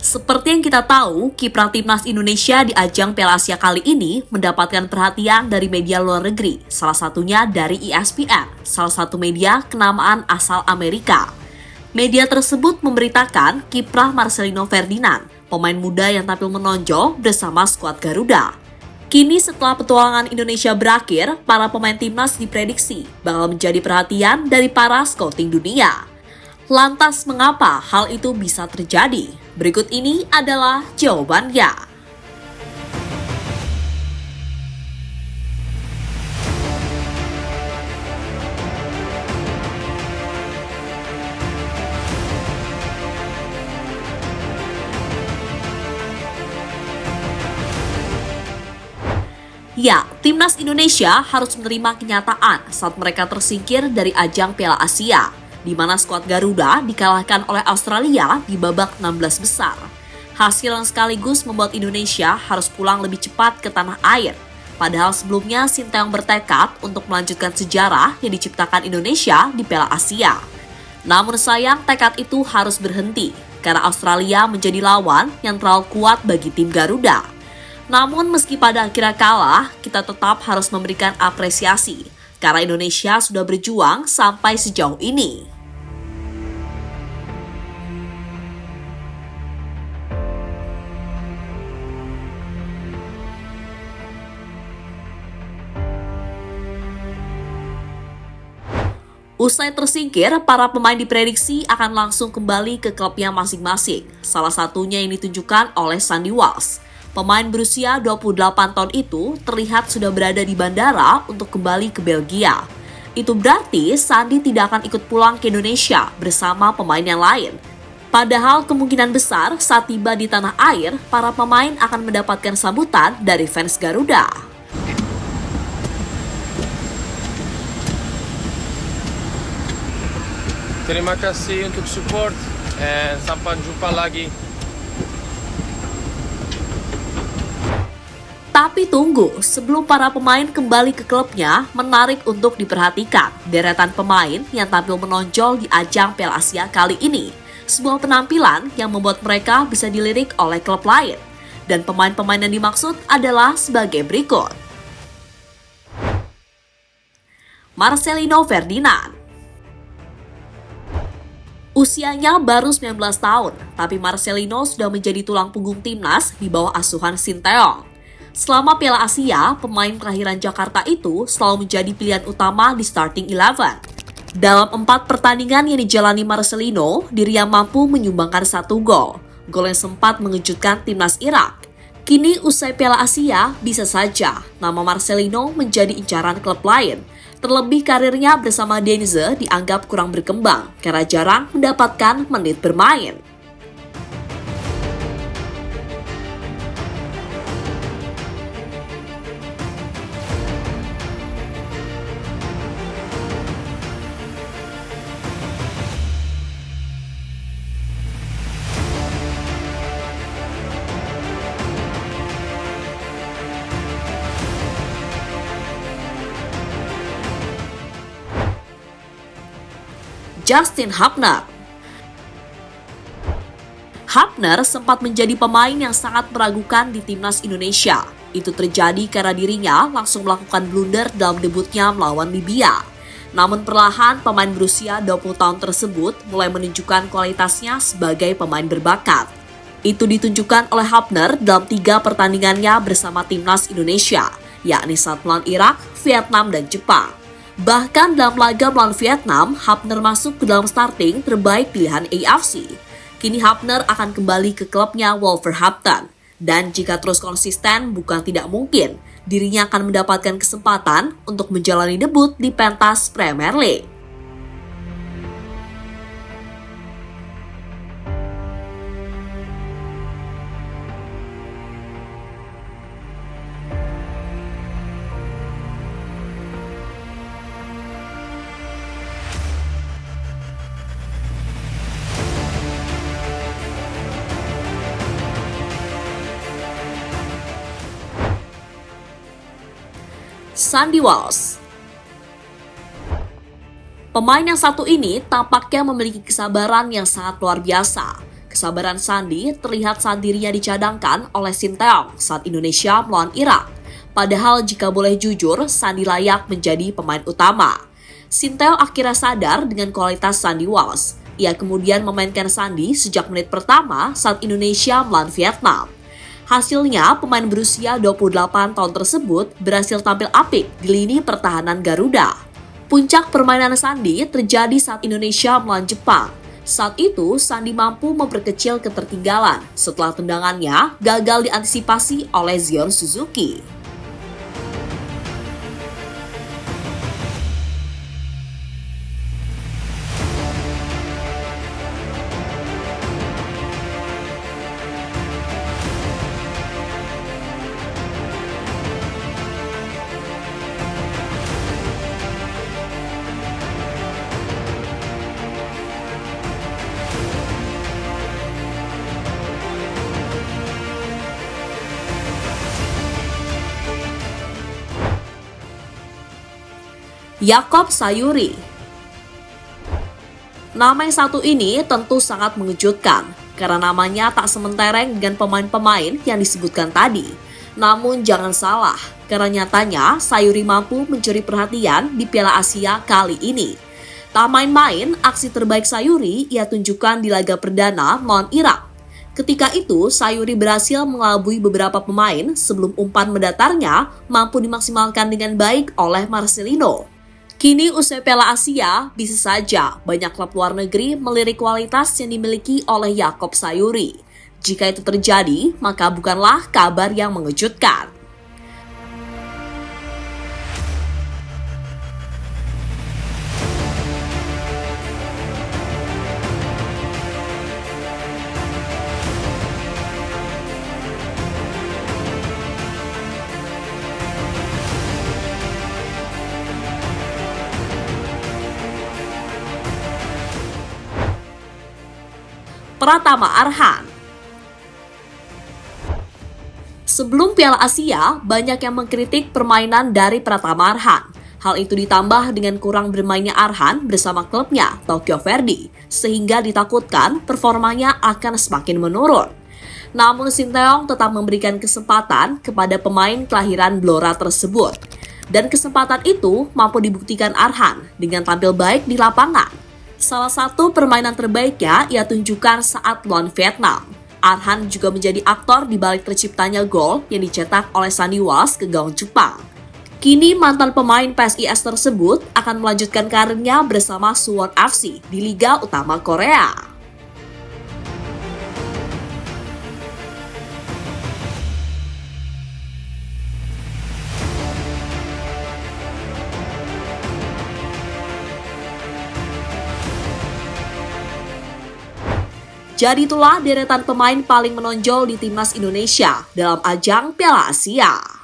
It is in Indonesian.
Seperti yang kita tahu, kiprah timnas Indonesia di ajang Piala Asia kali ini mendapatkan perhatian dari media luar negeri, salah satunya dari ESPN, salah satu media kenamaan asal Amerika. Media tersebut memberitakan kiprah Marcelino Ferdinand, pemain muda yang tampil menonjol bersama skuad Garuda. Kini setelah petualangan Indonesia berakhir, para pemain timnas diprediksi bakal menjadi perhatian dari para scouting dunia. Lantas mengapa hal itu bisa terjadi? Berikut ini adalah jawabannya. Ya, timnas Indonesia harus menerima kenyataan saat mereka tersingkir dari ajang Piala Asia, di mana skuad Garuda dikalahkan oleh Australia di babak 16 besar. Hasil yang sekaligus membuat Indonesia harus pulang lebih cepat ke tanah air. Padahal sebelumnya Sinteyong bertekad untuk melanjutkan sejarah yang diciptakan Indonesia di Piala Asia. Namun sayang tekad itu harus berhenti, karena Australia menjadi lawan yang terlalu kuat bagi tim Garuda. Namun meski pada akhirnya kalah, kita tetap harus memberikan apresiasi, karena Indonesia sudah berjuang sampai sejauh ini. Usai tersingkir, para pemain diprediksi akan langsung kembali ke klubnya masing-masing. Salah satunya yang ditunjukkan oleh Sandy Walsh. Pemain berusia 28 tahun itu terlihat sudah berada di bandara untuk kembali ke Belgia. Itu berarti Sandy tidak akan ikut pulang ke Indonesia bersama pemain yang lain. Padahal kemungkinan besar saat tiba di tanah air, para pemain akan mendapatkan sambutan dari fans Garuda. Terima kasih untuk support dan sampai jumpa lagi. Tapi tunggu, sebelum para pemain kembali ke klubnya, menarik untuk diperhatikan deretan pemain yang tampil menonjol di ajang Piala Asia kali ini. Sebuah penampilan yang membuat mereka bisa dilirik oleh klub lain. Dan pemain-pemain yang dimaksud adalah sebagai berikut. Marcelino Ferdinand. Usianya baru 19 tahun, tapi Marcelino sudah menjadi tulang punggung timnas di bawah asuhan Sinteyong. Selama Piala Asia, pemain kelahiran Jakarta itu selalu menjadi pilihan utama di starting 11. Dalam 4 pertandingan yang dijalani Marcelino, dirinya mampu menyumbangkan 1 gol. Gol yang sempat mengejutkan timnas Irak. Kini usai Piala Asia, bisa saja nama Marcelino menjadi incaran klub lain. Terlebih karirnya bersama Denze dianggap kurang berkembang karena jarang mendapatkan menit bermain. Justin Hubner. Hubner sempat menjadi pemain yang sangat meragukan di timnas Indonesia. Itu terjadi karena dirinya langsung melakukan blunder dalam debutnya melawan Libya. Namun perlahan pemain berusia 20 tahun tersebut mulai menunjukkan kualitasnya sebagai pemain berbakat. Itu ditunjukkan oleh Hubner dalam 3 pertandingannya bersama timnas Indonesia, yakni saat melawan Irak, Vietnam, dan Jepang. Bahkan dalam laga melawan Vietnam, Hubner masuk ke dalam starting terbaik pilihan AFC. Kini Hubner akan kembali ke klubnya Wolverhampton. Dan jika terus konsisten, bukan tidak mungkin dirinya akan mendapatkan kesempatan untuk menjalani debut di pentas Premier League. Sandy Walsh. Pemain yang satu ini tampaknya memiliki kesabaran yang sangat luar biasa. kesabaran Sandi terlihat saat dirinya dicadangkan oleh Sinteyong saat Indonesia melawan Irak. Padahal jika boleh jujur, Sandi layak menjadi pemain utama. Sinteyong akhirnya sadar dengan kualitas Sandy Walsh. Ia kemudian memainkan Sandi sejak menit pertama saat Indonesia melawan Vietnam. Hasilnya, pemain berusia 28 tahun tersebut berhasil tampil apik di lini pertahanan Garuda. Puncak permainan Sandi terjadi saat Indonesia melawan Jepang. Saat itu, Sandi mampu memperkecil ketertinggalan setelah tendangannya gagal diantisipasi oleh Zion Suzuki. Yakob Sayuri. Nama yang satu ini tentu sangat mengejutkan karena namanya tak sementereng dengan pemain-pemain yang disebutkan tadi. Namun jangan salah, karena nyatanya Sayuri mampu mencuri perhatian di Piala Asia kali ini. Tak main-main, aksi terbaik Sayuri ia tunjukkan di laga perdana melawan Irak. Ketika itu, Sayuri berhasil mengelabui beberapa pemain sebelum umpan mendatarnya mampu dimaksimalkan dengan baik oleh Marcelino. Kini usai Piala Asia, bisa saja banyak klub luar negeri melirik kualitas yang dimiliki oleh Yakob Sayuri. Jika itu terjadi, maka bukanlah kabar yang mengejutkan. Pratama Arhan. Sebelum Piala Asia, banyak yang mengkritik permainan dari Pratama Arhan. Hal itu ditambah dengan kurang bermainnya Arhan bersama klubnya, Tokyo Verdy, sehingga ditakutkan performanya akan semakin menurun. Namun Sinteyong tetap memberikan kesempatan kepada pemain kelahiran Blora tersebut. Dan kesempatan itu mampu dibuktikan Arhan dengan tampil baik di lapangan. Salah satu permainan terbaiknya ia tunjukkan saat lawan Vietnam. Arhan juga menjadi aktor di balik terciptanya gol yang dicetak oleh Sandy Walsh ke gawang Jepang. Kini mantan pemain PSIS tersebut akan melanjutkan karirnya bersama Suwon FC di Liga Utama Korea. Jadi itulah deretan pemain paling menonjol di timnas Indonesia dalam ajang Piala Asia.